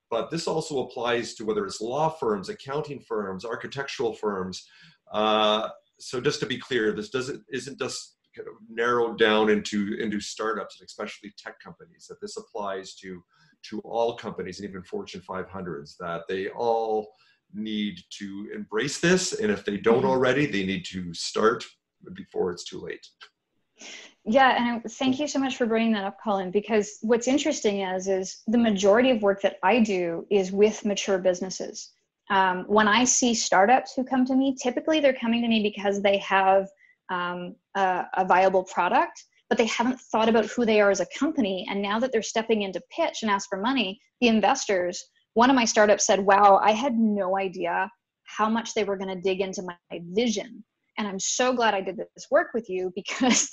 But this also applies to whether it's law firms, accounting firms, architectural firms. So just to be clear, this isn't just kind of narrowed down into startups, and especially tech companies, that this applies to all companies and even Fortune 500s, that they all need to embrace this. And if they don't already, they need to start before it's too late. Yeah, and thank you so much for bringing that up, Colin, because what's interesting is the majority of work that I do is with mature businesses. When I see startups who come to me, typically they're coming to me because they have a viable product, but they haven't thought about who they are as a company. And now that they're stepping into pitch and ask for money, the investors, one of my startups said, wow, I had no idea how much they were going to dig into my vision. And I'm so glad I did this work with you, because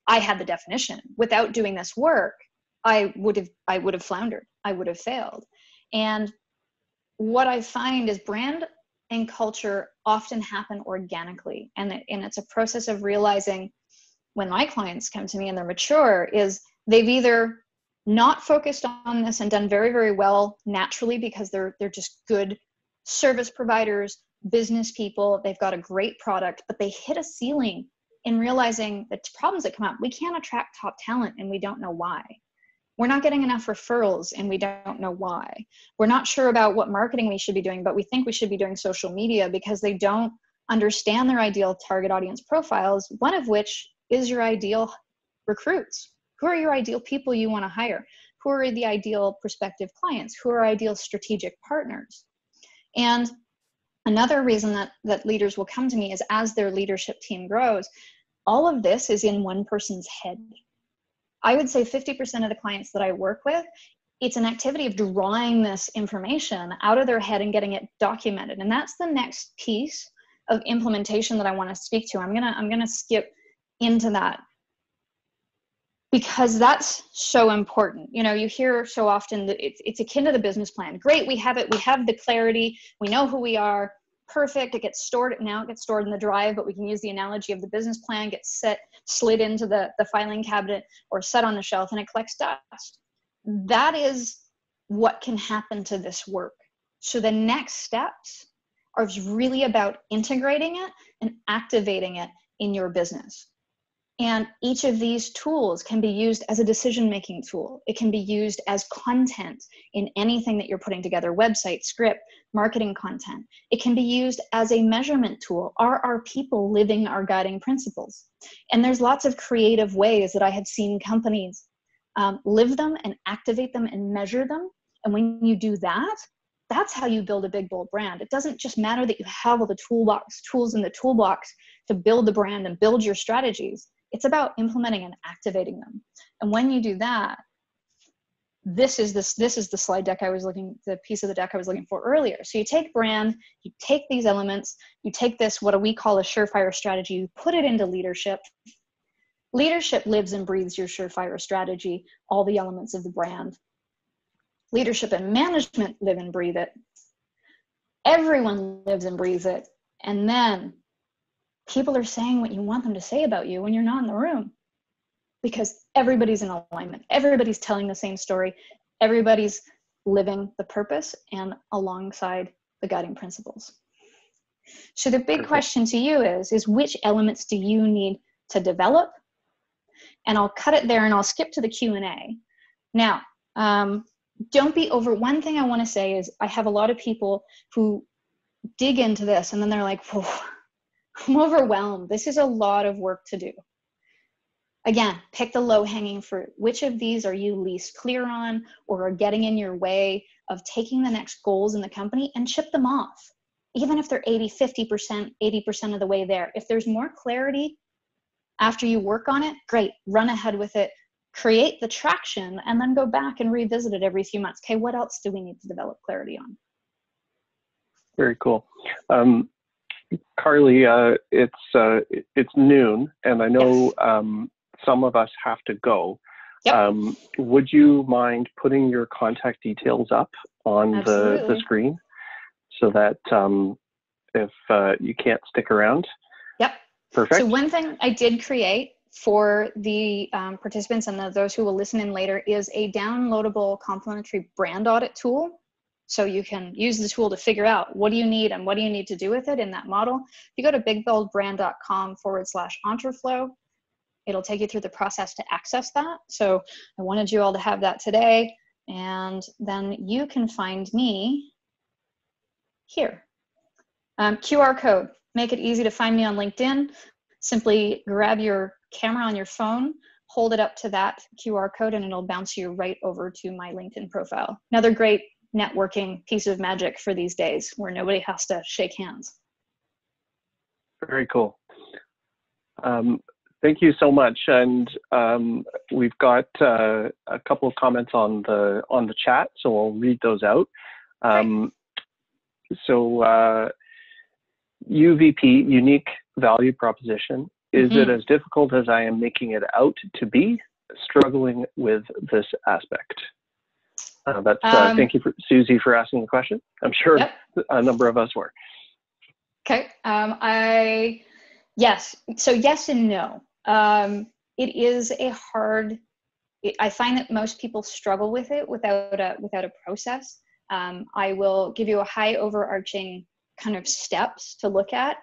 I had the definition. Without doing this work, I would have floundered. I would have failed. And what I find is brand and culture often happen organically. And it's a process of realizing, when my clients come to me and they're mature, is they've either not focused on this and done very, very well naturally because they're just good service providers, business people, they've got a great product, but they hit a ceiling in realizing the problems that come up. We can't attract top talent and we don't know why. We're not getting enough referrals and we don't know why. We're not sure about what marketing we should be doing, but we think we should be doing social media, because they don't understand their ideal target audience profiles, one of which is your ideal recruits. Who are your ideal people you want to hire? Who are the ideal prospective clients? Who are ideal strategic partners? And another reason that leaders will come to me is as their leadership team grows, all of this is in one person's head. I would say 50% of the clients that I work with, it's an activity of drawing this information out of their head and getting it documented. And that's the next piece of implementation that I want to speak to. I'm gonna skip into that because that's so important. You know, you hear so often that it's akin to the business plan. Great, we have it. We have the clarity. We know who we are. Perfect. It gets stored now. It gets stored in the drive, but we can use the analogy of the business plan, gets slid into the filing cabinet or set on the shelf, and it collects dust. That is what can happen to this work. So the next steps are really about integrating it and activating it in your business. And each of these tools can be used as a decision-making tool. It can be used as content in anything that you're putting together, website, script, marketing content. It can be used as a measurement tool. Are our people living our guiding principles? And there's lots of creative ways that I have seen companies live them and activate them and measure them. And when you do that, that's how you build a big, bold brand. It doesn't just matter that you have all the tools in the toolbox to build the brand and build your strategies. It's about implementing and activating them. And when you do that, this is the slide deck the piece of the deck I was looking for earlier. So you take brand, you take these elements, you take this, what we call a surefire strategy, you put it into leadership. Leadership lives and breathes your surefire strategy, all the elements of the brand. Leadership and management live and breathe it. Everyone lives and breathes it. And then people are saying what you want them to say about you when you're not in the room, because everybody's in alignment. Everybody's telling the same story. Everybody's living the purpose and alongside the guiding principles. So the big question to you is which elements do you need to develop? And I'll cut it there and I'll skip to the Q&A. Now, don't be over. One thing I want to say is I have a lot of people who dig into this and then they're like, whoa, I'm overwhelmed. This is a lot of work to do. Again, pick the low-hanging fruit. Which of these are you least clear on or are getting in your way of taking the next goals in the company, and chip them off? Even if they're 80, 50%, 80% of the way there. If there's more clarity after you work on it, great, run ahead with it, create the traction, and then go back and revisit it every few months. Okay, what else do we need to develop clarity on? Very cool. Karley, it's noon, and I know Yes. Some of us have to go. Yep. Would you mind putting your contact details up on the screen so that if you can't stick around? Yep. Perfect. So one thing I did create for the participants and those who will listen in later is a downloadable complimentary brand audit tool. So you can use the tool to figure out what do you need and what do you need to do with it in that model. If you go to bigboldbrand.com/entreflow, it'll take you through the process to access that. So I wanted you all to have that today. And then you can find me here. QR code. Make it easy to find me on LinkedIn. Simply grab your camera on your phone, hold it up to that QR code, and it'll bounce you right over to my LinkedIn profile. Another great networking piece of magic for these days where nobody has to shake hands. Very cool. Thank you so much. And we've got a couple of comments on the chat, so I'll read those out. So UVP, unique value proposition. Is it as difficult as I am making it out to be? Struggling with this aspect. Thank you, Susie, for asking the question. I'm sure a number of us were. Okay. Yes. So yes and no. It is a hard. I find that most people struggle with it without a process. I will give you a high overarching kind of steps to look at.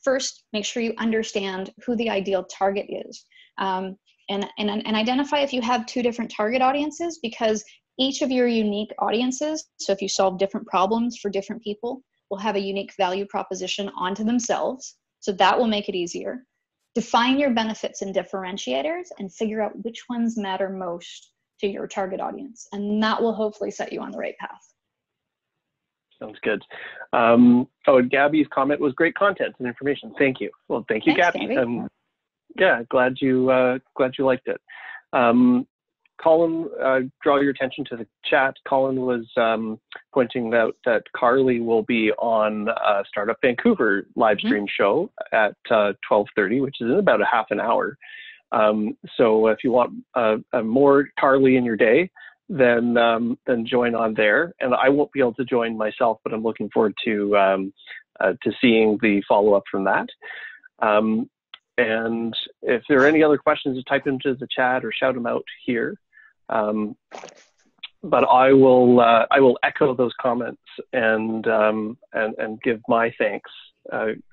First, make sure you understand who the ideal target is. And identify if you have two different target audiences, because each of your unique audiences, so if you solve different problems for different people, will have a unique value proposition onto themselves. So that will make it easier. Define your benefits and differentiators and figure out which ones matter most to your target audience. And that will hopefully set you on the right path. Sounds good. Oh, and Gabby's comment was great content and information. Thank you. Well, thank you, Thanks, Gabby. Yeah, glad you liked it. Colin, draw your attention to the chat. Colin was pointing out that Karley will be on Startup Vancouver live stream show at 12:30, which is in about a half an hour. So if you want more Karley in your day, then join on there. And I won't be able to join myself, but I'm looking forward to seeing the follow-up from that. And if there are any other questions, just type into the chat or shout them out here. But I will echo those comments and give my thanks,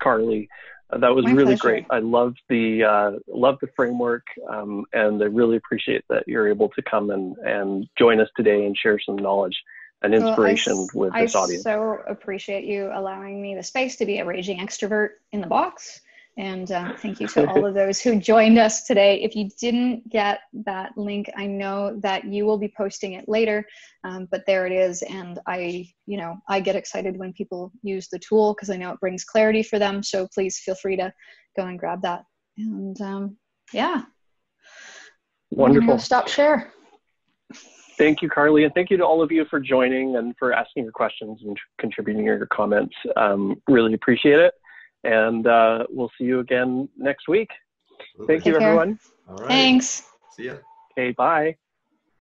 Karley. That was really great. I love the framework, and I really appreciate that you're able to come and join us today and share some knowledge and inspiration with this audience. I so appreciate you allowing me the space to be a raging extrovert in the box. And thank you to all of those who joined us today. If you didn't get that link, I know that you will be posting it later, but there it is. And I get excited when people use the tool because I know it brings clarity for them. So please feel free to go and grab that. And yeah. Wonderful. Stop share. Thank you, Karley, and thank you to all of you for joining and for asking your questions and contributing your comments. Really appreciate it. And we'll see you again next week. Thank you, everyone. All right. Thanks. See ya. Okay, bye.